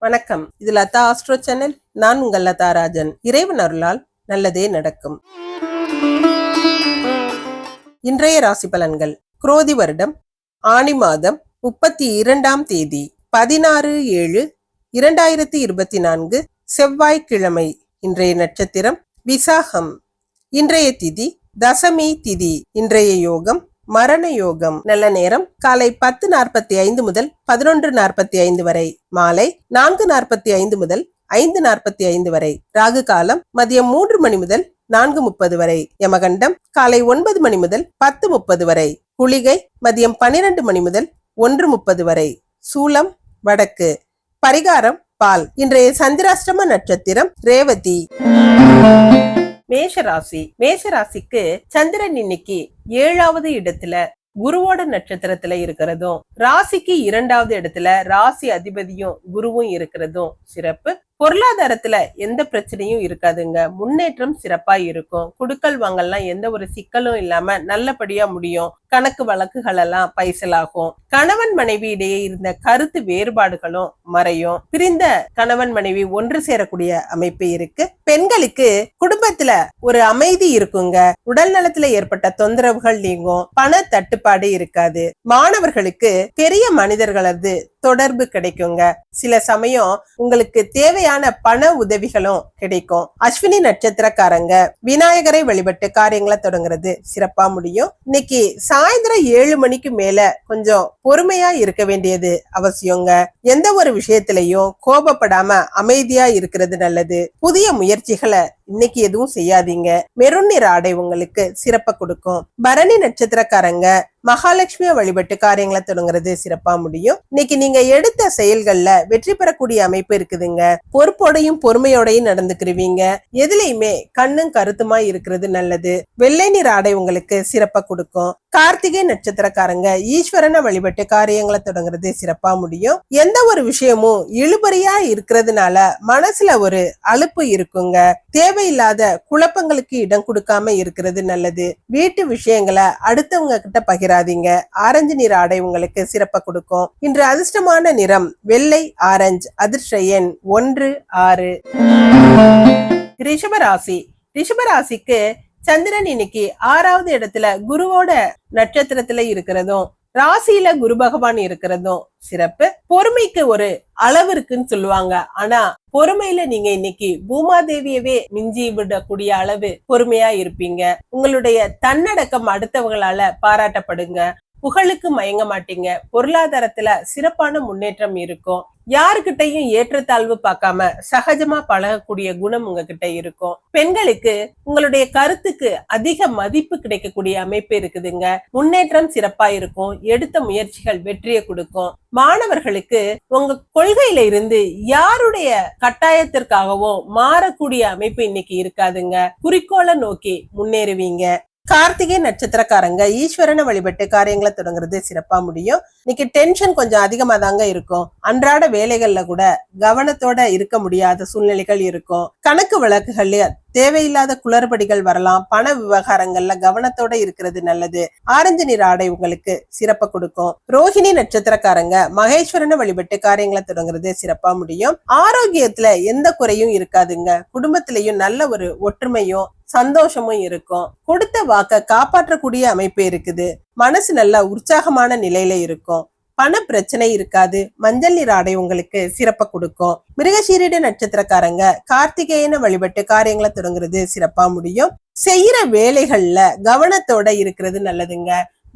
வணக்கம். இது Latha astro channel. நான் உங்கள் லதா ராஜன். இறைவன் அருளால் நல்லதே நடக்கும். இன்றைய ராசி பலன்கள். குரோதி வருடம் ஆனி மாதம் 32ஆம் தேதி 16/7/2024 செவ்வாய்க்கிழமை. இன்றைய நட்சத்திரம் விசாகம். இன்றைய திதி தசமி திதி. இன்றைய யோகம் மரண யோகம். நல்ல நேரம் காலை 10:45 முதல் 11:45 வரை, மாலை 4:45 முதல் 5:45 வரை. ராகு காலம் மதியம் 3 மணி முதல் 4:30 வரை. யமகண்டம் காலை 9 மணி முதல் 10:30 வரை. குளிகை மதியம் 12 மணி முதல் 1:30 வரை. சூலம் வடக்கு. பரிகாரம் பால். இன்றைய சந்திராஷ்டம நட்சத்திரம் ரேவதி. மேஷராசி. மேஷராசிக்கு சந்திரன் இன்னைக்கு 7வது இடத்துல குருவோட நட்சத்திரத்துல இருக்கிறதும், ராசிக்கு 2வது இடத்துல ராசி அதிபதியும் குருவும் இருக்கிறதும் சிறப்பு. பொருளாதாரத்துல எந்த பிரச்சனையும் இருக்காதுங்க. முன்னேற்றம் சிறப்பா இருக்கும். குடுக்கல் வாங்கல்லாம் எந்த ஒரு சிக்கலும் இல்லாம நல்லபடியா முடியும். கணக்கு வழக்குகள் எல்லாம் பைசலாகும். கணவன் மனைவி இடையே இருந்த கருத்து வேறுபாடுகளும் மறையும். பிரிந்த கணவன் மனைவி ஒன்று சேரக்கூடிய அமைப்பு இருக்கு. பெண்களுக்கு குடும்பத்துல ஒரு அமைதி இருக்குங்க. உடல் நலத்துல ஏற்பட்ட தொந்தரவுகள் நீங்கும். பண தட்டுப்பாடு இருக்காது. மாணவர்களுக்கு பெரிய மனிதர்களது தொடர்பு கிடைக்குங்க. சில சமயம் உங்களுக்கு தேவையான பண உதவிகளும் கிடைக்கும். அஸ்வினி நட்சத்திரக்காரங்க விநாயகரை வழிபட்டு காரியங்களை தொடங்குறது சிறப்பா முடியும். இன்னைக்கு சாயந்தரம் 7 மணிக்கு மேல கொஞ்சம் பொறுமையா இருக்க வேண்டியது அவசியங்க. எந்த ஒரு விஷயத்திலையும் கோபப்படாம அமைதியா இருக்கிறது நல்லது. புதிய முயற்சிகளை இன்னைக்கு எதுவும் செய்யாதீங்க. மெருன் நிற ஆடை உங்களுக்கு சிறப்பா கொடுக்கும். பரணி நட்சத்திரக்காரங்க மகாலட்சுமிய வழிபட்டு காரியங்களை தொடங்குறது சிறப்பா முடியும். இன்னைக்கு நீங்க எடுத்த செயல்கள்ல வெற்றி பெறக்கூடிய அமைப்பு இருக்குதுங்க. பொறுப்போடையும் பொறுமையோடையும் நடந்துக்கிறீங்க. எதுலையுமே கண்ணும் கருத்துமா இருக்கிறது நல்லது. வெள்ளை நிற ஆடை உங்களுக்கு சிறப்பா கொடுக்கும். கார்த்திகை நட்சத்திரக்காரங்க ஈஸ்வரனை வழிபட்டு காரியங்களை தொடங்குறது சிறப்பா முடியும். எந்த ஒரு விஷயமும் இழுபறியா இருக்கிறதுனால மனசுல ஒரு அலுப்பு இருக்குங்க. தேவையில்லாத குழப்பங்களுக்கு இடம் கொடுக்காம இருக்கிறது நல்லது. வீட்டு விஷயங்களை அடுத்தவங்க கிட்ட பகிராதீங்க. ஆரஞ்சு நிற ஆடை உங்களுக்கு சிறப்பா கொடுக்கும். இன்று அதிர்ஷ்டமான நிறம் வெள்ளை ஆரஞ்சு. அதிர்ஷ்ட எண் 1 6. ரிஷபராசி. ரிஷபராசிக்கு சந்திரன் இன்னைக்கு 6வது இடத்துல குருவோட நட்சத்திரத்துல இருக்கிறதும், ராசியில குரு பகவான் இருக்கிறதும் சிறப்பு. பொறுமைக்கு ஒரு அளவு இருக்குன்னு சொல்லுவாங்க. ஆனா பொறுமையில நீங்க இன்னைக்கு பூமாதேவியவே மிஞ்சி விடக்கூடிய அளவு பொறுமையா இருப்பீங்க. உங்களுடைய தன்னடக்கம் அடுத்தவங்களால பாராட்டப்படுங்க. புகழுக்கு மயங்க மாட்டீங்க. பொருளாதாரத்துல சிறப்பான முன்னேற்றம் இருக்கும். யாருக்கிட்டையும் ஏற்றத்தாழ்வு பார்க்காம சகஜமா பழகக்கூடிய குணம் உங்ககிட்ட இருக்கும். பெண்களுக்கு உங்களுடைய கருத்துக்கு அதிக மதிப்பு கிடைக்கக்கூடிய அமைப்பு இருக்குதுங்க. முன்னேற்றம் சிறப்பா இருக்கும். எடுத்த முயற்சிகள் வெற்றியை கொடுக்கும். மாணவர்களுக்கு உங்க கொள்கையில இருந்து யாருடைய கட்டாயத்திற்காகவும் மாறக்கூடிய அமைப்பு இன்னைக்கு இருக்காதுங்க. குறிக்கோளை நோக்கி முன்னேறுவீங்க. கார்த்திகை நட்சத்திரக்காரங்க ஈஸ்வரனை வழிபட்டு காரியங்களை தொடங்குறது சிறப்பா முடியும். இன்னைக்கு டென்ஷன் கொஞ்சம் அதிகமா தாங்க இருக்கும். அன்றாட வேலைகள்ல கூட கவனத்தோட இருக்க முடியாத சூழ்நிலைகள் இருக்கும். கணக்கு வழக்குகள்ல தேவையில்லாத குளறுபடிகள் வரலாம். பண விவகாரங்கள்ல கவனத்தோட இருக்கிறது நல்லது. ஆரஞ்சு நிற ஆடை உங்களுக்கு சிறப்பா கொடுக்கும். ரோஹிணி நட்சத்திரக்காரங்க மகேஸ்வரனை வழிபட்டு காரியங்களை தொடங்குறது சிறப்பா முடியும். ஆரோக்கியத்துல எந்த குறையும் இருக்காதுங்க. குடும்பத்திலையும் நல்ல ஒரு ஒற்றுமையும் சந்தோஷமும் இருக்கும். கொடுத்த வாக்க காப்பாற்றக்கூடிய அமைப்பு இருக்குது. மனசு நல்ல உற்சாகமான நிலையில இருக்கும். பண பிரச்சனை இருக்காது. மஞ்சள் நிற ஆடை உங்களுக்கு சிறப்பா கொடுக்கும். மிருகசீரிட நட்சத்திரக்காரங்க கார்த்திகேயனை வழிபட்டு காரியங்களை தொடங்குறது சிறப்பா முடியும். செய்யற வேலைகள்ல கவனத்தோட இருக்கிறது நல்லதுங்க.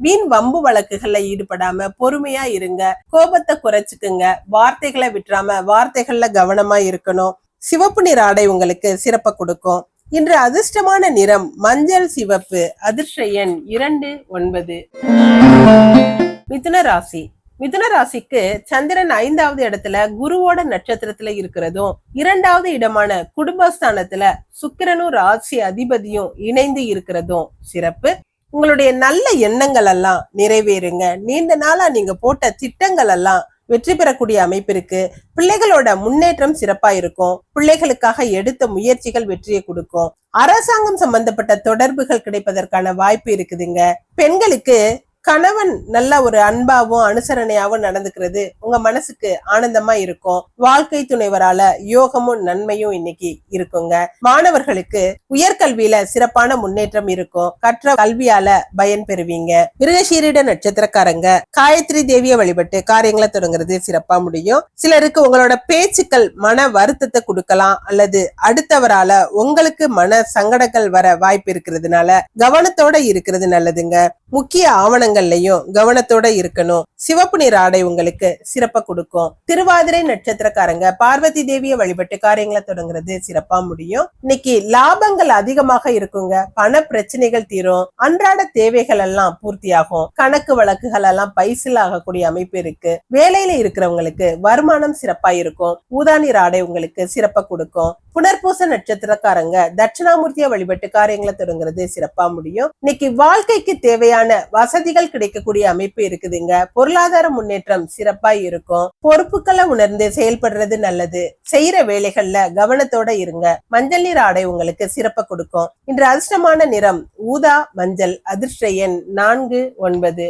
வீண் வம்பு வழக்குகள்ல ஈடுபடாம பொறுமையா இருங்க. கோபத்தை குறைச்சுக்குங்க. வார்த்தைகளை விட்டுறாம வார்த்தைகள்ல கவனமா இருக்கணும். சிவப்பு நிற ஆடை உங்களுக்கு சிறப்பா கொடுக்கும். இன்று அதிர்ஷ்டமான நிறம் மஞ்சள் சிவப்பு. அதிர்ஷ்ட எண் 2 9. மிதுன ராசி. மிதுன ராசிக்கு சந்திரன் 5வது இடத்துல குருவோட நட்சத்திரத்துல இருக்கிறதும், 2வது இடமான குடும்பஸ்தானத்துல சுக்கிரனும் ராசி அதிபதியும் இணைந்து இருக்கிறதும் சிறப்பு. உங்களுடைய நல்ல எண்ணங்கள் எல்லாம் நிறைவேறுங்க. நீண்ட நாளா நீங்க போட்ட திட்டங்கள் எல்லாம் வெற்றி பெறக்கூடிய அமைப்பு இருக்கு. பிள்ளைகளோட முன்னேற்றம் சிறப்பா இருக்கும். பிள்ளைகளுக்காக எடுத்த முயற்சிகள் வெற்றியை கொடுக்கும். அரசாங்கம் சம்பந்தப்பட்ட தொடர்புகள் கிடைப்பதற்கான வாய்ப்பு இருக்குதுங்க. பெண்களுக்கு கணவன் நல்ல ஒரு அன்பாவும் அனுசரணையாவும் நடந்துக்கிறது உங்க மனசுக்கு ஆனந்தமா இருக்கும். வாழ்க்கை துணைவரால யோகமும் நன்மையும் இன்னைக்கு இருக்குங்க. மாணவர்களுக்கு உயர்கல்வியில சிறப்பான முன்னேற்றம் இருக்கும். கற்ற கல்வியால பயன் பெறுவீங்க. மிருகசீரிட நட்சத்திரக்காரங்க காயத்ரி தேவியை வழிபட்டு காரியங்களை தொடங்குறது சிறப்பா முடியும். சிலருக்கு உங்களோட பேச்சுக்கள் மன வருத்தத்தை கொடுக்கலாம், அல்லது அடுத்தவரால உங்களுக்கு மன சங்கடங்கள் வர வாய்ப்பு இருக்கிறதுனால கவனத்தோட இருக்கிறது நல்லதுங்க. முக்கிய ஆவணங்கள்லயும் கவனத்தோட இருக்கணும். சிவப்பு நிற ஆடை உங்களுக்கு சிறப்பா கொடுக்கும். திருவாதிரை நட்சத்திரக்காரங்க பார்வதி தேவியை வழிபட்டு காரியங்களை தொடங்குறது சிறப்பா முடியும். இன்னைக்கு லாபங்கள் அதிகமாக இருக்குங்க. பண பிரச்சனைகள் தீரும். அன்றாட தேவைகள் எல்லாம் பூர்த்தியாகும். கணக்கு வழக்குகள் எல்லாம் பைசில் ஆகக்கூடிய அமைப்பு இருக்கு. வேலையில இருக்கிறவங்களுக்கு வருமானம் சிறப்பா இருக்கும். ஊதா நிற ஆடை உங்களுக்கு சிறப்பா கொடுக்கும். புனர்பூச நட்சத்திரக்காரங்க தட்சிணாமூர்த்தியை வழிபட்டு காரியங்களை தொடங்குறது சிறப்பா முடியும். இன்னைக்கு வாழ்க்கைக்கு தேவையான வசதிகள் கிடைக்கக்கூடிய அமைப்பு இருக்குதுங்க. பொருளாதார முன்னேற்றம் சிறப்பா இருக்கும். பொறுப்புகளை உணர்ந்து செயல்படுறது நல்லது. செய்யற வேலைகள்ல கவனத்தோட இருங்க. மஞ்சள் நிற ஆடை உங்களுக்கு சிறப்பா கொடுக்கும். இன்று அதிர்ஷ்டமான நிறம் ஊதா மஞ்சள். அதிர்ஷ்ட எண் 4, 9.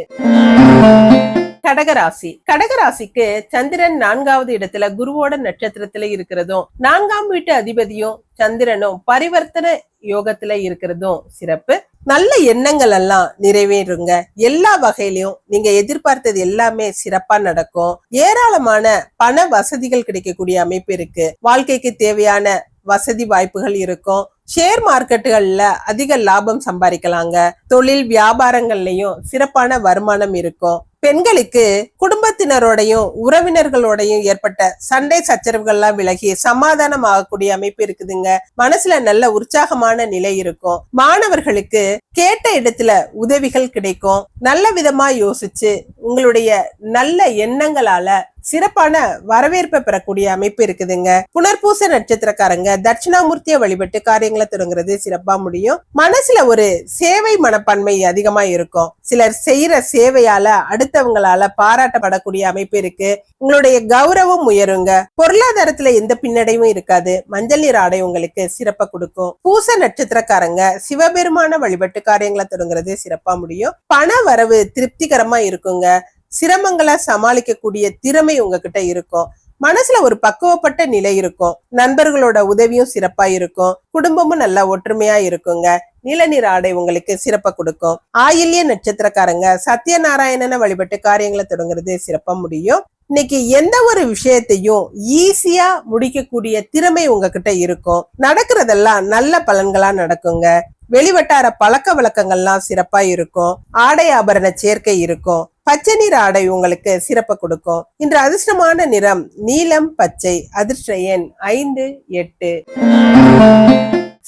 கடகராசி. கடகராசிக்கு சந்திரன் 4வது இடத்துல குருவோட நட்சத்திரத்துல இருக்கிறதும் 4ஆம் வீட்டு அதிபதியும் சந்திரனும் பரிவர்த்தன யோகத்துல இருக்கிறதும் சிறப்பு. நல்ல எண்ணங்கள் எல்லாம் நிறைவேறுங்க. எல்லா வகையிலும் நீங்க எதிர்பார்த்தது எல்லாமே சிறப்பா நடக்கும். ஏராளமான பண வசதிகள் கிடைக்கக்கூடிய அமைப்பு இருக்கு. வாழ்க்கைக்கு தேவையான வசதி வாய்ப்புகள் இருக்கும். ஷேர் மார்க்கெட்டுகள்ல அதிக லாபம் சம்பாதிக்கலாங்க. தொழில் வியாபாரங்கள்லயும் சிறப்பான வருமானம் இருக்கும். பெண்களுக்கு குடும்பத்தினரோடையும் உறவினர்களோடையும் ஏற்பட்ட சண்டை சச்சரவுகள்லாம் விலகி சமாதானம் ஆகக்கூடிய அமைப்பு இருக்குதுங்க. மனசுல நல்ல உற்சாகமான நிலை இருக்கும். மாணவர்களுக்கு கேட்ட இடத்துல உதவிகள் கிடைக்கும். நல்ல விதமா யோசிச்சு உங்களுடைய நல்ல எண்ணங்களால சிறப்பான வரவேற்பை பெறக்கூடிய அமைப்பு இருக்குதுங்க. புனர்பூச நட்சத்திரக்காரங்க தட்சிணாமூர்த்தியை வழிபட்டு காரியங்களை தொடங்குறது சிறப்பா முடியும். மனசுல ஒரு சேவை மனப்பான்மை அதிகமா இருக்கும். சிலர் செய்யற சேவையால அடுத்தவங்களால பாராட்டப்படக்கூடிய அமைப்பு இருக்கு. உங்களுடைய கௌரவம் உயருங்க. பொருளாதாரத்துல எந்த பின்னடைவும் இருக்காது. மஞ்சள் நிற ஆடை உங்களுக்கு சிறப்பா கொடுக்கும். பூச நட்சத்திரக்காரங்க சிவபெருமான வழிபட்டு காரியங்களை தொடங்குறது சிறப்பா முடியும். பண வரவு திருப்திகரமா இருக்குங்க. சிரமங்களை சமாளிக்கக்கூடிய திறமை உங்ககிட்ட இருக்கும். மனசுல ஒரு பக்குவப்பட்ட நிலை இருக்கும். நண்பர்களோட உதவியும் சிறப்பா இருக்கும். குடும்பமும் நல்லா ஒற்றுமையா இருக்குங்க. நீல நிற ஆடை உங்களுக்கு சிறப்பா கொடுக்கும். ஆயில்ய நட்சத்திரக்காரங்க சத்யநாராயணனை வழிபட்டு காரியங்களை தொடங்குறது சிறப்பா முடியும். இன்னைக்கு எந்த ஒரு விஷயத்தையும் ஈஸியா முடிக்கக்கூடிய திறமை உங்ககிட்ட இருக்கும். நடக்கிறதெல்லாம் நல்ல பலன்களா நடக்குங்க. வெளிவட்டார பழக்க வழக்கங்கள்லாம் சிறப்பா இருக்கும். ஆடை ஆபரண சேர்க்கை இருக்கும். பச்சை நிற ஆடை உங்களுக்கு சிறப்பை கொடுக்கும். இன்று அதிர்ஷ்டமான நிறம் நீலம் பச்சை. அதிர்ஷ்ட எண் 5, 8.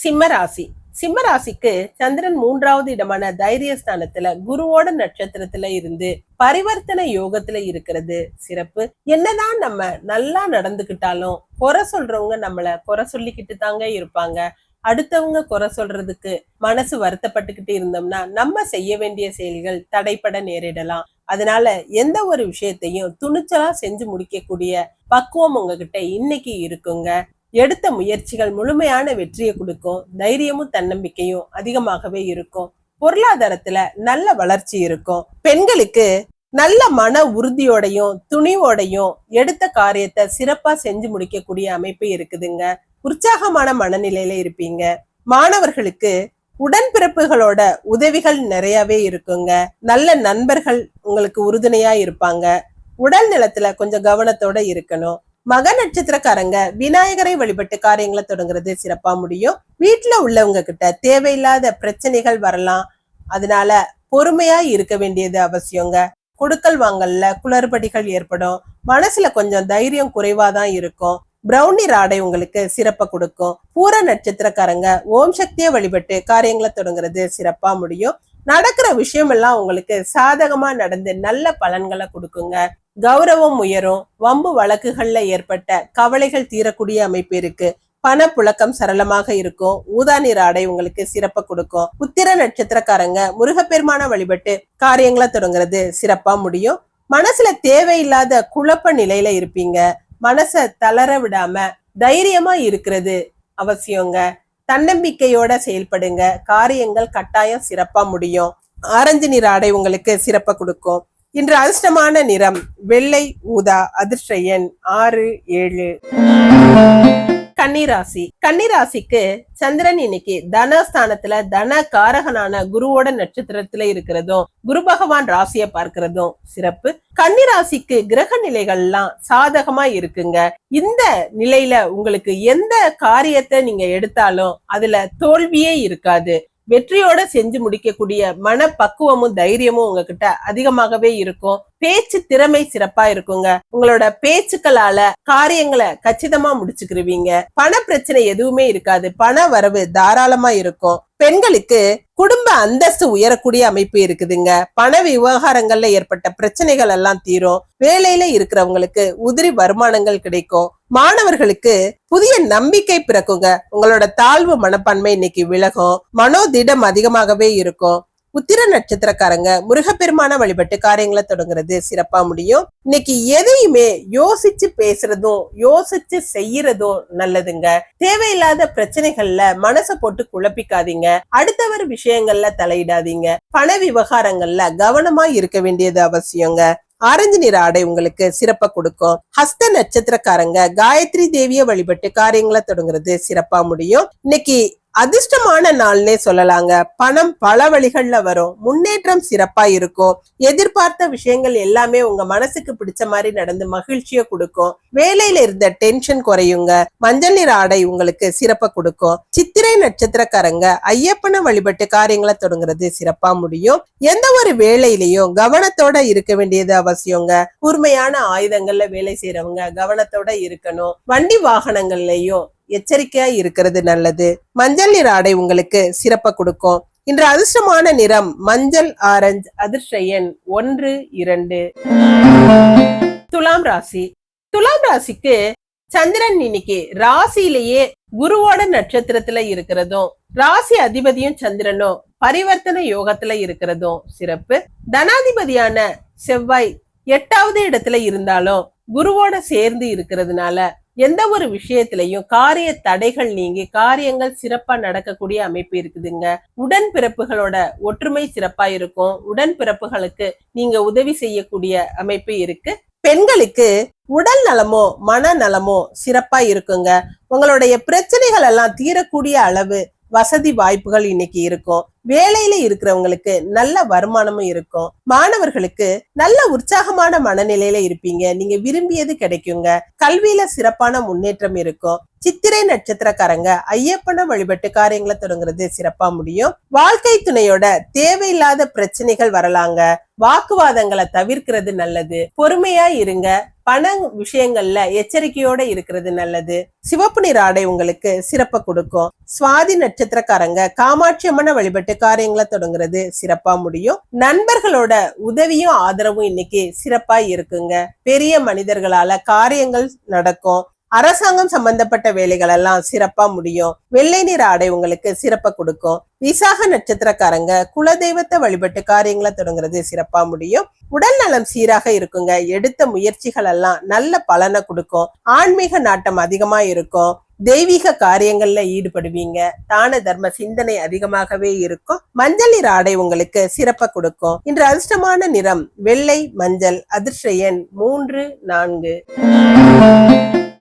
சிம்மராசி. சிம்மராசிக்கு சந்திரன் 3வது இடமான தைரியஸ்தானத்துல குருவோட நட்சத்திரத்துல இருந்து பரிவர்த்தனை யோகத்துல இருக்கிறது சிறப்பு. என்னதான் நம்ம நல்லா நடந்துகிட்டாலும் குறை சொல்றவங்க நம்மள குறை சொல்லிக்கிட்டு தாங்க இருப்பாங்க. அடுத்தவங்க குறை சொல்றதுக்கு மனசு வருத்தப்பட்டுக்கிட்டு இருந்தோம்னா நம்ம செய்ய வேண்டிய செயல்கள் தடைப்பட நேரிடலாம். அதனால எந்த ஒரு விஷயத்தையும் துணிச்சலா செஞ்சு முடிக்கக்கூடிய பக்குவம் உங்ககிட்ட இன்னைக்கு இருக்குங்க. எடுத்த முயற்சிகள் முழுமையான வெற்றியை கொடுக்கும். தைரியமும் தன்னம்பிக்கையும் அதிகமாகவே இருக்கும். பொருளாதாரத்துல நல்ல வளர்ச்சி இருக்கும். பெண்களுக்கு நல்ல மன உறுதியோடையும் துணிவோடையும் எடுத்த காரியத்தை சிறப்பா செஞ்சு முடிக்கக்கூடிய அமைப்பு இருக்குதுங்க. உற்சாகமான மனநிலையில இருப்பீங்க. மாணவர்களுக்கு உடன்பிறப்புகளோட உதவிகள் நிறையவே இருக்குங்க. நல்ல நண்பர்கள் உங்களுக்கு உறுதுணையா இருப்பாங்க. உடல் நலத்துல கொஞ்சம் கவனத்தோட இருக்கணும். மக நட்சத்திரக்காரங்க விநாயகரை வழிபட்டு காரியங்களை தொடங்குறது சிறப்பா முடியும். வீட்டுல உள்ளவங்க கிட்ட தேவையில்லாத பிரச்சனைகள் வரலாம். அதனால பொறுமையா இருக்க வேண்டியது அவசியங்க. கொடுக்கல் வாங்கல்ல குளறுபடிகள் ஏற்படும். மனசுல கொஞ்சம் தைரியம் குறைவாதான் இருக்கும். பிரவுன் நிற ஆடை உங்களுக்கு சிறப்பை கொடுக்கும். பூர நட்சத்திரக்காரங்க ஓம் சக்தியை வழிபட்டு காரியங்களை தொடங்குறது சிறப்பா முடியும். நடக்கிற விஷயம் எல்லாம் உங்களுக்கு சாதகமா நடந்து நல்ல பலன்களை கொடுக்குங்க. கௌரவம் உயரும். வம்பு வழக்குகள்ல ஏற்பட்ட கவலைகள் தீரக்கூடிய அமைப்பு இருக்கு. பணப்புழக்கம் சரளமாக இருக்கும். ஊதா நிற ஆடை உங்களுக்கு சிறப்பை கொடுக்கும். உத்திர நட்சத்திரக்காரங்க முருகப்பெருமான வழிபட்டு காரியங்களை தொடங்குறது சிறப்பா முடியும். மனசுல தேவையில்லாத குழப்ப நிலையில இருப்பீங்க. மனசை தளர விடாம தைரியமா இருக்கிறது அவசியங்க. தன்னம்பிக்கையோட செயல்படுங்க. காரியங்கள் கட்டாயம் சிறப்பா முடியும். ஆரஞ்சு நிற ஆடை உங்களுக்கு சிறப்பை கொடுக்கும். இன்று அதிர்ஷ்டமான நிறம் வெள்ளை, ஊதா. அதிர்ஷ்ட எண் 6, 7. கன்னிராசி. கன்னிராசிக்கு சந்திரன் இன்னைக்கு தனஸ்தானத்துல தன காரகனான குருவோட நட்சத்திரத்துல இருக்கிறதும் குரு பகவான் ராசியை பார்க்கிறதும் சிறப்பு. கன்னிராசிக்கு கிரக நிலைகள்லாம் சாதகமா இருக்குங்க. இந்த நிலையில உங்களுக்கு எந்த காரியத்தை நீங்க எடுத்தாலும் அதுல தோல்வியே இருக்காது. வெற்றியோட செஞ்சு முடிக்கக்கூடிய மன பக்குவமும் தைரியமும் உங்ககிட்ட அதிகமாகவே இருக்கும். பேச்சு திறமை சிறப்பா இருக்குங்க. உங்களோட பேச்சுக்களால காரியங்களை கச்சிதமா முடிச்சுக்கிருவீங்க. பண பிரச்சனை எதுவுமே இருக்காது. பண வரவு தாராளமா இருக்கும். பெண்களுக்கு குடும்ப அந்தஸ்து உயரக்கூடிய அமைப்பு இருக்குதுங்க. பண விவகாரங்கள்ல ஏற்பட்ட பிரச்சனைகள் எல்லாம் தீரும். வேலையில இருக்கிறவங்களுக்கு உதிரி வருமானங்கள் கிடைக்கும். மாணவர்களுக்கு புதிய நம்பிக்கை பிறக்குங்க. உங்களோட தாழ்வு மனப்பான்மை இன்னைக்கு விலகும். மனோதிடம் அதிகமாகவே இருக்கும். உத்திர நட்சத்திரக்காரங்க முருகப்பெருமான வழிபட்டு காரியங்களை தொடங்குறது சிறப்பா முடியும். இன்னைக்கு எதையுமே யோசிச்சு பேசுறதும் யோசிச்சு செய்யறதும் நல்லதுங்க. தேவையில்லாத பிரச்சனைகள்ல மனசை போட்டு குழப்பிக்காதீங்க. அடுத்தவர் விஷயங்கள்ல தலையிடாதீங்க. பண விவகாரங்கள்ல கவனமா இருக்க வேண்டியது அவசியங்க. ஆரஞ்சு நிற ஆடை உங்களுக்கு சிறப்பா கொடுக்கும். ஹஸ்த நட்சத்திரக்காரங்க காயத்ரி தேவிய வழிபட்டு காரியங்களை தொடங்குறது சிறப்பா முடியும். இன்னைக்கு அதிர்ஷ்டமான நாள்னே சொல்லலாங்க. பணம் பல வழிகள்ல வரும். முன்னேற்றம் சிறப்பா இருக்கும். எதிர்பார்த்த விஷயங்கள் எல்லாமே உங்க மனசுக்கு பிடிச்ச மாதிரி நடந்து மகிழ்ச்சியை கொடுக்கும். வேலையில இருந்த டென்ஷன் குறையுங்க. மஞ்சள் நிற ஆடை உங்களுக்கு சிறப்பா கொடுக்கும். சித்திரை நட்சத்திரக்காரங்க ஐயப்பனை வழிபட்டு காரியங்களை தொடங்குறது சிறப்பா முடியும். எந்த ஒரு வேலையிலையும் கவனத்தோட இருக்க வேண்டியது அவசியங்க. கூர்மையான ஆயுதங்கள்ல வேலை செய்யறவங்க கவனத்தோட இருக்கணும். வண்டி வாகனங்கள்லயும் எச்சரிக்கையா இருக்கிறது நல்லது. மஞ்சள் நிற ஆடை உங்களுக்கு சிறப்பா கொடுக்கும். இன்று அதிர்ஷ்டமான நிறம் மஞ்சள், ஆரஞ்சு. அதிர்ஷ்ட எண் 1, 2. துலாம் ராசி. துலாம் ராசிக்கு சந்திரன் இன்னைக்கு ராசியிலேயே குருவோட நட்சத்திரத்துல இருக்கிறதும் ராசி அதிபதியும் சந்திரனும் பரிவர்த்தனை யோகத்துல இருக்கிறதும் சிறப்பு. தனாதிபதியான செவ்வாய் 8வது இடத்துல இருந்தாலும் குருவோட சேர்ந்து இருக்கிறதுனால எந்த ஒரு விஷயத்திலையும் காரிய தடைகள் நீங்கி காரியங்கள் சிறப்பா நடக்கக்கூடிய அமைப்பு இருக்குதுங்க. உடன்பிறப்புகளோட ஒற்றுமை சிறப்பா இருக்கும். உடன்பிறப்புகளுக்கு நீங்க உதவி செய்யக்கூடிய அமைப்பு இருக்கு. பெண்களுக்கு உடல் நலமோ மனநலமோ சிறப்பா இருக்குங்க. உங்களுடைய பிரச்சனைகள் எல்லாம் தீரக்கூடிய அளவு வசதி வாய்ப்புகள் இன்னைக்கு இருக்கும். வேலையில இருக்கிறவங்களுக்கு நல்ல வருமானமும் இருக்கும். மாணவர்களுக்கு நல்ல உற்சாகமான மனநிலையில இருப்பீங்க. நீங்க விரும்பியது கிடைக்குங்க. கல்வியில சிறப்பான முன்னேற்றம் இருக்கும். சித்திரை நட்சத்திரக்காரங்க ஐயப்பனை வழிபட்டு காரியங்களை தொடங்குறது சிறப்பா முடியும். வாழ்க்கை துணையோட தேவையில்லாத பிரச்சனைகள் வரலாங்க. வாக்குவாதங்களை தவிர்க்கிறது நல்லது. பொறுமையா இருங்க. பண விஷயங்கள்ல எச்சரிக்கையோட இருக்கிறது நல்லது. சிவப்பு நிற ஆடை உங்களுக்கு சிறப்பை கொடுக்கும். சுவாதி நட்சத்திரக்காரங்க காமாட்சி அம்மனை வழிபட்டு காரியங்களை தொடங்குறது சிறப்பா முடியும். நண்பர்களோட உதவியும் ஆதரவும் இன்னைக்கு சிறப்பா இருக்குங்க. பெரிய மனிதர்களால காரியங்கள் நடக்கும். அரசாங்கம் சம்பந்தப்பட்ட வேலைகள் எல்லாம் சிறப்பா முடியும். வெள்ளை நிற ஆடை உங்களுக்கு சிறப்பா கொடுக்கும். விசாக நட்சத்திரக்காரங்க குலதெய்வத்தை வழிபட்டு காரியங்களை தொடங்குறது சிறப்பா முடியும். உடல் நலம் சீராக இருக்குங்க. எடுத்த முயற்சிகள் எல்லாம் நல்ல பலனை கொடுக்கும். ஆன்மீக நாட்டம் அதிகமா இருக்கும். தெய்வீக காரியங்கள்ல ஈடுபடுவீங்க. தான தர்ம சிந்தனை அதிகமாகவே இருக்கும். மஞ்சள் நிற ஆடை உங்களுக்கு சிறப்பா கொடுக்கும். இன்று அதிர்ஷ்டமான நிறம் வெள்ளை, மஞ்சள். அதிர்ஷ்ட எண் 3, 4.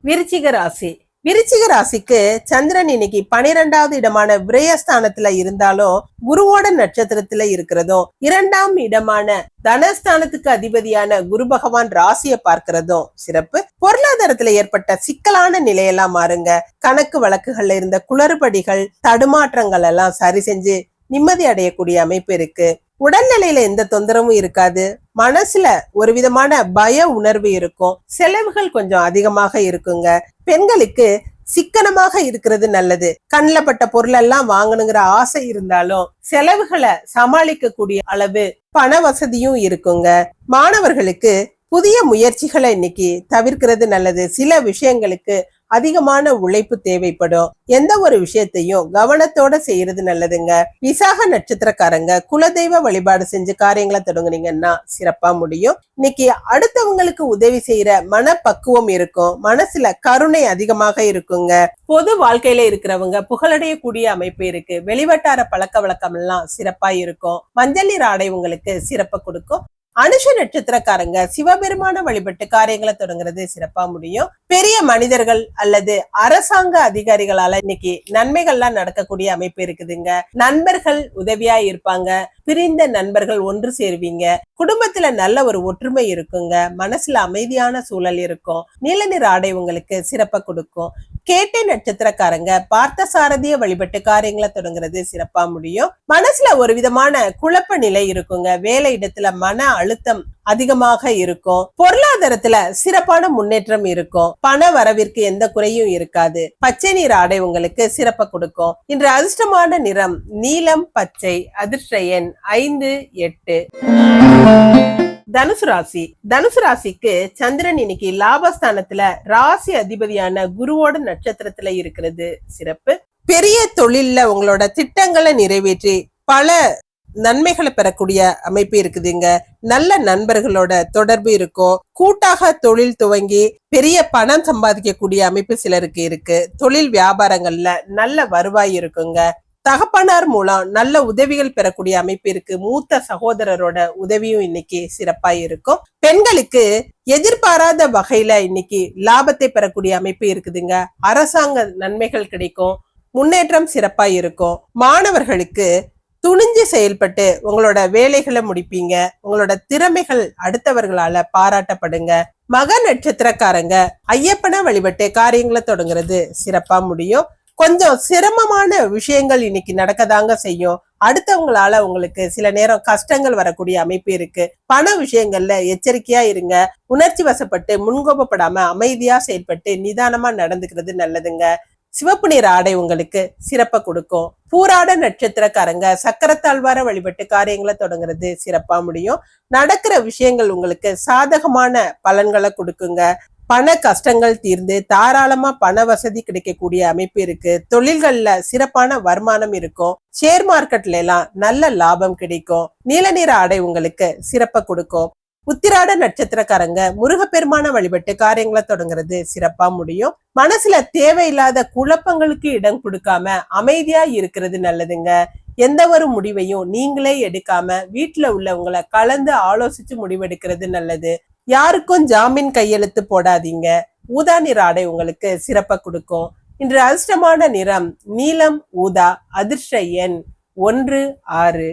விருச்சிக ராசி. விருச்சிக ராசிக்கு சந்திரன் இன்னைக்கு 12வது இடமான விரயஸ்தானத்துல இருந்தாலும் குருவோட நட்சத்திரத்துல இருக்கிறதும் 2ஆம் இடமான தனஸ்தானத்துக்கு அதிபதியான குரு பகவான் ராசியை பார்க்கிறதும் சிறப்பு. பொருளாதாரத்துல ஏற்பட்ட சிக்கலான நிலையெல்லாம் மாறுங்க. கணக்கு வழக்குகள்ல இருந்த குளறுபடிகள் தடுமாற்றங்கள் எல்லாம் சரி செஞ்சு நிம்மதி அடையக்கூடிய அமைப்பு இருக்கு. உடல்நிலையில எந்த தொந்தரவும் இருக்காது. மனசுல ஒரு விதமான பய உணர்வு இருக்கும். செலவுகள் கொஞ்சம் அதிகமாக இருக்குங்க. பெண்களுக்கு சிக்கனமாக இருக்கிறது நல்லது. கண்ணுல பட்ட பொருள் எல்லாம் வாங்கணுங்கிற ஆசை இருந்தாலும் செலவுகளை சமாளிக்க கூடிய அளவு பண வசதியும் இருக்குங்க. மாணவர்களுக்கு புதிய முயற்சிகளை இன்னைக்கு தவிர்க்கிறது நல்லது. சில விஷயங்களுக்கு அதிகமான உழைப்பு தேவைப்படும். எந்த ஒரு விஷயத்தையும் கவனத்தோட செய்யறது நல்லதுங்க. விசாக நட்சத்திரக்காரங்க குலதெய்வ வழிபாடு செஞ்சு காரியங்களை தொடங்குனீங்கன்னா சிறப்பா முடியும். இன்னைக்கு அடுத்தவங்களுக்கு உதவி செய்யற மனப்பக்குவம் இருக்கும். மனசுல கருணை அதிகமாக இருக்குங்க. பொது வாழ்க்கையில இருக்கிறவங்க புகழடையக்கூடிய அமைப்பு இருக்கு. வெளிவட்டார பழக்க வழக்கம் எல்லாம் சிறப்பா இருக்கும். மஞ்சள் நீர் ஆடை உங்களுக்கு சிறப்பை கொடுக்கும். அனுஷ நட்சத்திரக்காரங்க சிவபெருமான வழிபட்டு காரியங்களை தொடங்குறது சிறப்பா முடியும். பெரிய மனிதர்கள் அல்லது அரசாங்க அதிகாரிகளால இன்னைக்கு நன்மைகள்லாம் நடக்கக்கூடிய அமைப்பு இருக்குதுங்க. நண்பர்கள் உதவியா இருப்பாங்க. பிரிந்த நண்பர்கள் ஒன்று சேருவீங்க. குடும்பத்துல நல்ல ஒரு ஒற்றுமை இருக்குங்க. மனசுல அமைதியான சூழல் இருக்கும். நீல நிற ஆடை உங்களுக்கு சிறப்பை கொடுக்கும். கேட்டை நட்சத்திரக்காரங்க பார்த்த சாரதிய வழிபட்டு காரியங்களை தொடங்குறது சிறப்பா முடியும். மனசுல ஒரு விதமான குழப்ப நிலை இருக்குங்க. வேலை இடத்துல மன அழுத்தம் அதிகமாக இருக்கும். பொருளாதாரத்துல சிறப்பான முன்னேற்றம் இருக்கும். பண வரவிற்கு எந்த குறையும் இருக்காது. பச்சை நீர் ஆடை உங்களுக்கு சிறப்பை கொடுக்கும். இன்று அதிர்ஷ்டமான நிறம் நீலம், பச்சை. அதிர்ஷ்ட எண் 5, 8. தனுசு ராசி. தனுசு ராசிக்கு சந்திரன் இன்னைக்கு லாபஸ்தானத்துல ராசி அதிபதியான குருவோட நட்சத்திரத்துல இருக்கிறது சிறப்பு. பெரிய தொழில்ல உங்களோட திட்டங்களை நிறைவேற்றி பல நன்மைகளை பெறக்கூடிய அமைப்பு இருக்குதுங்க. நல்ல நண்பர்களோட தொடர்பு இருக்கும். கூட்டாக தொழில் துவங்கி பெரிய பணம் சம்பாதிக்கக்கூடிய அமைப்பு சிலருக்கு இருக்கு. தொழில் வியாபாரங்கள்ல நல்ல வருவாய் இருக்குங்க. தகப்பனார் மூலம் நல்ல உதவிகள் பெறக்கூடிய அமைப்பு இருக்கு. மூத்த சகோதரரோட உதவியும் இன்னைக்கு சிறப்பா இருக்கும். பெண்களுக்கு எதிர்பாராத வகையில இன்னைக்கு லாபத்தை பெறக்கூடிய அமைப்பு இருக்குதுங்க. அரசாங்க நன்மைகள் கிடைக்கும். முன்னேற்றம் சிறப்பா இருக்கும். மாணவர்களுக்கு துணிஞ்சு செயல்பட்டு உங்களோட வேலைகளை முடிப்பீங்க. உங்களோட திறமைகள் அடுத்தவர்களால பாராட்டப்படுங்க. மக நட்சத்திரக்காரங்க ஐயப்பனை வழிபட்டு காரியங்களை தொடங்குறது சிறப்பா முடியும். கொஞ்சம் சிரமமான விஷயங்கள் இன்னைக்கு நடக்கதாங்க செய்யும். அடுத்தவங்களால உங்களுக்கு சில நேரம் கஷ்டங்கள் வரக்கூடிய அமைப்பு இருக்கு. பண விஷயங்கள்ல எச்சரிக்கையா இருங்க. உணர்ச்சி வசப்பட்டு முன்கோபப்படாம அமைதியா செயல்பட்டு நிதானமா நடந்துக்கிறது நல்லதுங்க. சிவப்பு நீர் ஆடை உங்களுக்கு சிறப்பை கொடுக்கும். பூராட நட்சத்திரக்காரங்க சக்கரத்தாழ்வார வழிபட்டு காரியங்களை தொடங்குறது சிறப்பா முடியும். நடக்கிற விஷயங்கள் உங்களுக்கு சாதகமான பலன்களை கொடுக்குங்க. பண கஷ்டங்கள் தீர்ந்து தாராளமா பண வசதி கிடைக்கக்கூடிய அமைப்பு இருக்கு. தொழில்கள்ல சிறப்பான வருமானம் இருக்கும். ஷேர் மார்க்கெட்ல எல்லாம் நல்ல லாபம் கிடைக்கும். நீல நிற ஆடை உங்களுக்கு சிறப்பை கொடுக்கும். உத்திராட நட்சத்திரக்காரங்க முருகப்பெருமான வழிபட்டு காரியங்களை தொடங்குறது சிறப்பா முடியும். மனசுல தேவையில்லாத குழப்பங்களுக்கு இடம் கொடுக்காம அமைதியா இருக்கிறது நல்லதுங்க. எந்த ஒரு முடிவையும் நீங்களே எடுக்காம வீட்டுல உள்ளவங்களை கலந்து ஆலோசிச்சு முடிவெடுக்கிறது நல்லது. யாருக்கும் ஜாமீன் கையெழுத்து போடாதீங்க. ஊதா நிற ஆடை உங்களுக்கு சிறப்பை கொடுக்கும். இன்று அதிர்ஷ்டமான நிறம் நீலம், ஊதா. அதிர்ஷ்ட எண் 1, 6.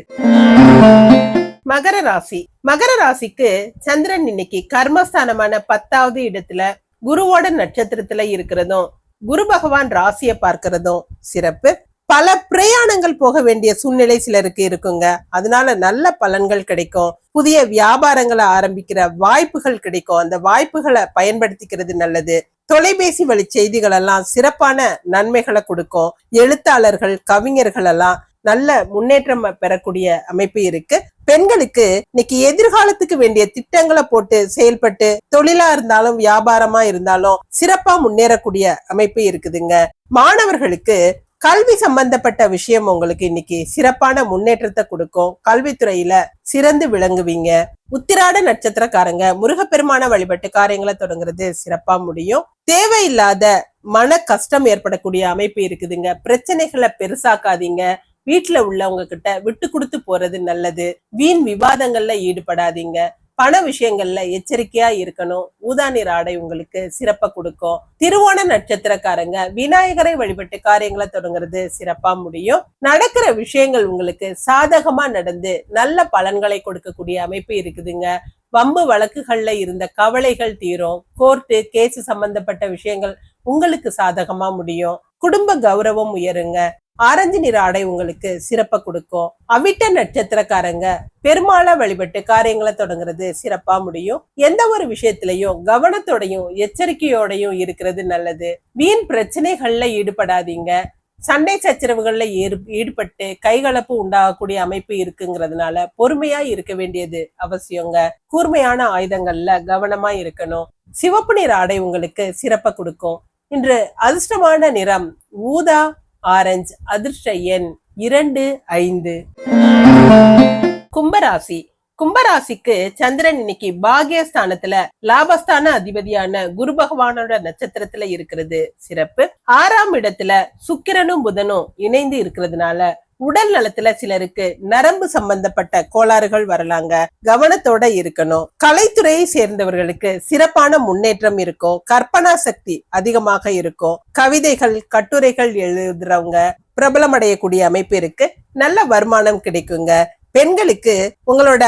மகர ராசி. மகர ராசிக்கு சந்திரன் இன்னைக்கு கர்மஸ்தானமான 10வது இடத்துல குருவோட நட்சத்திரத்துல இருக்கிறதும் குரு பகவான் ராசியை பார்க்கிறதும் சிறப்பு. பல பிரயாணங்கள் போக வேண்டிய சூழ்நிலை சிலருக்கு இருக்குங்க. அதனால நல்ல பலன்கள் கிடைக்கும். புதிய வியாபாரங்களை ஆரம்பிக்கிற வாய்ப்புகள் கிடைக்கும். அந்த வாய்ப்புகளை பயன்படுத்திக்கிறது நல்லது. தொலைபேசி வழி செய்திகள் எல்லாம் சிறப்பான நன்மைகளை கொடுக்கும். எழுத்தாளர்கள், கவிஞர்கள் எல்லாம் நல்ல முன்னேற்றம் பெறக்கூடிய அமைப்பு இருக்கு. பெண்களுக்கு இன்னைக்கு எதிர்காலத்துக்கு வேண்டிய திட்டங்களை போட்டு செயல்பட்டு தொழிலா இருந்தாலும் வியாபாரமா இருந்தாலும் சிறப்பா முன்னேறக்கூடிய அமைப்பு இருக்குதுங்க. மாணவர்களுக்கு கல்வி சம்பந்தப்பட்ட விஷயம் உங்களுக்கு இன்னைக்கு சிறப்பான முன்னேற்றத்தை கொடுக்கும். கல்வித்துறையில சிறந்து விளங்குவீங்க. உத்திராட நட்சத்திரக்காரங்க முருகப்பெருமான வழிபட்டு காரியங்களை தொடங்குறது சிறப்பா முடியும். தேவையில்லாத மன கஷ்டம் ஏற்படக்கூடிய அமைப்பு இருக்குதுங்க. பிரச்சனைகளை பெருசாக்காதீங்க. வீட்டுல உள்ளவங்க கிட்ட விட்டு கொடுத்து போறது நல்லது. வீண் விவாதங்கள்ல ஈடுபடாதீங்க. பண விஷயங்கள்ல எச்சரிக்கையா இருக்கணும். ஊதா நிற ஆடை உங்களுக்கு சிறப்பை கொடுக்கும். திருவோண நட்சத்திரக்காரங்க விநாயகரை வழிபட்டு காரியங்களை தொடங்குறது சிறப்பா முடியும். நடக்கிற விஷயங்கள் உங்களுக்கு சாதகமா நடந்து நல்ல பலன்களை கொடுக்கக்கூடிய அமைப்பு இருக்குதுங்க. வம்பு வழக்குகள்ல இருந்த கவலைகள் தீரும். கோர்ட்டு கேஸ் சம்பந்தப்பட்ட விஷயங்கள் உங்களுக்கு சாதகமா முடியும். குடும்ப கௌரவம் உயருங்க. ஆரஞ்சு நிற ஆடை உங்களுக்கு சிறப்பை கொடுக்கும். அவிட்ட நட்சத்திரக்காரங்க பெருமாளை வழிபட்டு காரியங்களை தொடங்குறது சிறப்பா முடியும். எந்த ஒரு விஷயத்திலையும் கவனத்தோடையும் எச்சரிக்கையோடையும் இருக்கிறது நல்லது. வீண் பிரச்சனைகள்ல ஈடுபடாதீங்க. சண்டை சச்சரவுகள்ல ஈடுபட்டு கைகலப்பு உண்டாகக்கூடிய அமைப்பு இருக்குங்கிறதுனால பொறுமையா இருக்க வேண்டியது அவசியங்க. கூர்மையான ஆயுதங்கள்ல கவனமா இருக்கணும். சிவப்பு நிற ஆடை உங்களுக்கு சிறப்பை கொடுக்கும். இன்று அதிர்ஷ்டமான நிறம் ஊதா, ஆரஞ்சு. அதிர்ஷ்ட எண் 2, 5. கும்பராசி. கும்பராசிக்கு சந்திரன் இன்னைக்கு பாகியஸ்தானத்துல லாபஸ்தான அதிபதியான குரு பகவானோட நட்சத்திரத்துல இருக்கிறது சிறப்பு. 6ஆம் இடத்துல சுக்கிரனும் புதனும் இணைந்து இருக்கிறதுனால உடல் நலத்துல சிலருக்கு நரம்பு சம்பந்தப்பட்ட கோளாறுகள் வரலாங்க. கவனத்தோட இருக்கணும். கலைத்துறையை சேர்ந்தவர்களுக்கு சிறப்பான முன்னேற்றம் இருக்கும். கற்பனா சக்தி அதிகமாக இருக்கும். கவிதைகள், கட்டுரைகள் எழுதுறவங்க பிரபலம் அடையக்கூடிய அமைப்பு இருக்கு. நல்ல வருமானம் கிடைக்குங்க. பெண்களுக்கு உங்களோட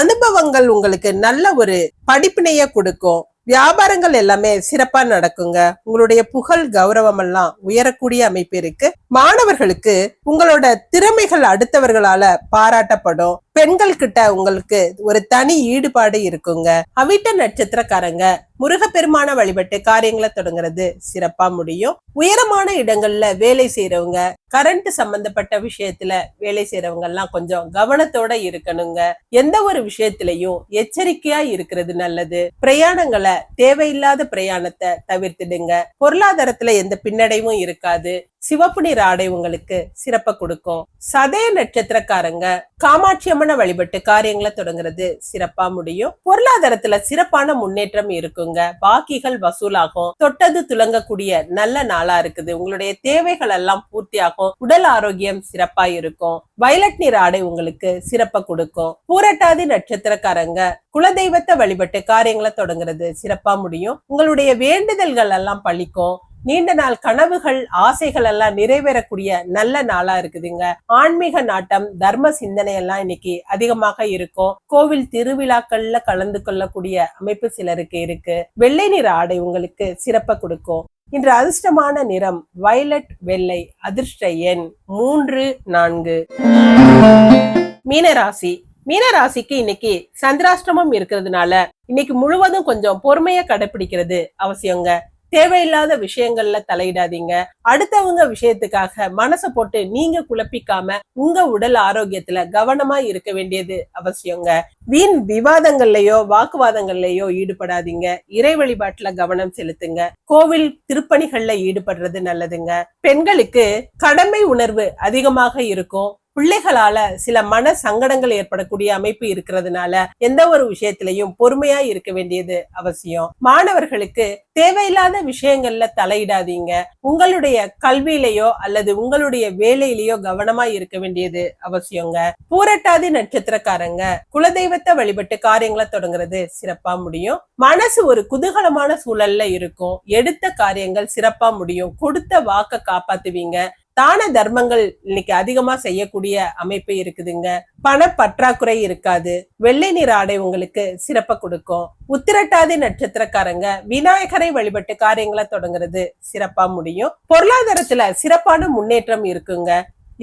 அனுபவங்கள் உங்களுக்கு நல்ல ஒரு படிப்பினைய கொடுக்கும். வியாபாரங்கள் எல்லாமே சிறப்பா நடக்குங்க. உங்களுடைய புகழ், கௌரவம் எல்லாம் உயரக்கூடிய அமைப்பு இருக்கு. மாணவர்களுக்கு உங்களோட திறமைகள் அடுத்தவர்களால பாராட்டப்படும். பெண்கள் கிட்ட உங்களுக்கு ஒரு தனி ஈடுபாடு இருக்குங்க. அவிட்ட நட்சத்திரக்காரங்க முருகப்பெருமான வழிபட்டு காரியங்களை தொடங்குறது சிறப்பா முடியும். உயரமான இடங்கள்ல வேலை செய்யறவங்க, கரண்ட் சம்பந்தப்பட்ட விஷயத்துல வேலை செய்யறவங்க எல்லாம் கொஞ்சம் கவனத்தோட இருக்கணுங்க. எந்த ஒரு விஷயத்திலையும் எச்சரிக்கையா இருக்கிறது நல்லது. பிரயாணங்களை, தேவையில்லாத பிரயாணத்தை தவிர்த்துடுங்க. பொருளாதாரத்துல எந்த பின்னடைவும் இருக்காது. சிவப்பு நிற ஆடை உங்களுக்கு சிறப்ப கொடுக்கும். சதய நட்சத்திரக்காரங்க காமாட்சி அம்மனை வழிபட்டு காரியங்களை தொடங்குறது சிறப்பா முடியும். பொருளாதாரத்துல சிறப்பான முன்னேற்றம் இருக்குங்க. பாக்கிகள் வசூலாகும். தொட்டது துலங்கக்கூடிய நல்ல நாளா இருக்குது. உங்களுடைய தேவைகள் எல்லாம் பூர்த்தி ஆகும். உடல் ஆரோக்கியம் சிறப்பா இருக்கும். வயலட் நிற ஆடை உங்களுக்கு சிறப்ப கொடுக்கும். பூரட்டாதி நட்சத்திரக்காரங்க குலதெய்வத்தை வழிபட்டு காரியங்களை தொடங்குறது சிறப்பா முடியும். உங்களுடைய வேண்டுதல்கள் எல்லாம் பழிக்கும். நீண்ட நாள் கனவுகள், ஆசைகள் எல்லாம் நிறைவேறக்கூடிய நல்ல நாளா இருக்குதுங்க. ஆன்மீக நாட்டம், தர்ம சிந்தனை எல்லாம் இன்னைக்கு அதிகமாக இருக்கும். கோவில் திருவிழாக்கள்ல கலந்து கொள்ளக்கூடிய அமைப்பு சிலருக்கு இருக்கு. வெள்ளை நிற ஆடை உங்களுக்கு சிறப்ப கொடுக்கும். இன்று அதிர்ஷ்டமான நிறம் வயலட், வெள்ளை. அதிர்ஷ்ட எண் 3, 4. மீனராசி. மீனராசிக்கு இன்னைக்கு சந்திராஷ்டமம் இருக்கிறதுனால இன்னைக்கு முழுவதும் கொஞ்சம் பொறுமைய கடைபிடிக்கிறது அவசியங்க. தேவையில்லாத விஷயங்கள்ல தலையிடாதீங்க. அடுத்தவங்க விஷயத்துக்காக மனசை போட்டு நீங்க குழப்பிக்காம உங்க உடல் ஆரோக்கியத்துல கவனமா இருக்க வேண்டியது அவசியங்க. வீண் விவாதங்கள்லயோ வாக்குவாதங்கள்லயோ ஈடுபடாதீங்க. இறை வழிபாட்டுல கவனம் செலுத்துங்க. கோவில் திருப்பணிகள்ல ஈடுபடுறது நல்லதுங்க. பெண்களுக்கு கடமை உணர்வு அதிகமாக இருக்கும். பிள்ளைகளால சில மன சங்கடங்கள் ஏற்படக்கூடிய அமைப்பு இருக்கிறதுனால எந்த ஒரு விஷயத்திலையும் பொறுமையா இருக்க வேண்டியது அவசியம். மாணவர்களுக்கு தேவையில்லாத விஷயங்கள்ல தலையிடாதீங்க. உங்களுடைய கல்வியிலேயோ அல்லது உங்களுடைய வேலையிலேயோ கவனமா இருக்க வேண்டியது அவசியங்க. பூரட்டாதி நட்சத்திரக்காரங்க குலதெய்வத்தை வழிபட்டு காரியங்களை தொடங்குறது சிறப்பா முடியும். மனசு ஒரு குதூகலமான சூழல்ல இருக்கும். எடுத்த காரியங்கள் சிறப்பா முடியும். கொடுத்த வாக்க காப்பாத்துவீங்க. தான தர்மங்கள் இன்னைக்கு அதிகமா செய்யக்கூடிய அமைப்பு இருக்குதுங்க. பண பற்றாக்குறை இருக்காது. வெள்ளை நிற ஆடை உங்களுக்கு சிறப்ப கொடுக்கும். உத்திரட்டாதி நட்சத்திரக்காரங்க விநாயகரை வழிபட்டு காரியங்களை தொடங்குறது சிறப்பா முடியும். பொருளாதாரத்துல சிறப்பான முன்னேற்றம் இருக்குங்க.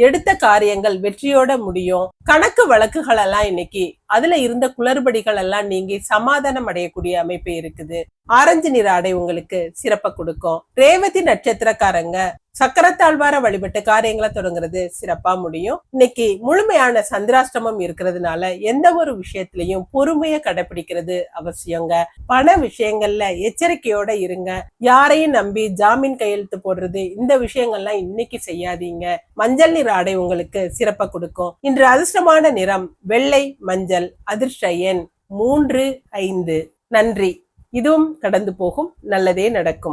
எடுத்த காரியங்கள் வெற்றியோட முடியும். கணக்கு வழக்குகள் எல்லாம் இன்னைக்கு அதுல இருந்த குளறுபடிகள் எல்லாம் நீங்கி சமாதானம் அடையக்கூடிய அமைப்பு இருக்குது. ஆரஞ்சு நிற ஆடை உங்களுக்கு சிறப்ப கொடுக்கும். ரேவதி நட்சத்திரக்காரங்க சக்கரத்தாழ்வார வழிபட்டு காரியங்களை தொடங்குறது சிறப்பா முடியும். இன்னைக்கு முழுமையான சந்திராஷ்டமம் இருக்கிறதுனால எந்த ஒரு விஷயத்திலையும் பொறுமைய கடைபிடிக்கிறது அவசியங்க. பண விஷயங்கள்ல எச்சரிக்கையோட இருங்க. யாரையும் நம்பி ஜாமீன் கையெழுத்து போடுறது, இந்த விஷயங்கள்லாம் இன்னைக்கு செய்யாதீங்க. மஞ்சள் நிற ஆடை உங்களுக்கு சிறப்ப கொடுக்கும். இன்று அதிர்ஷ்டமான நிறம் வெள்ளை, மஞ்சள். அதிர்ஷ்ட எண் 3, 5. நன்றி. இதுவும் கடந்து போகும். நல்லதே நடக்கும்.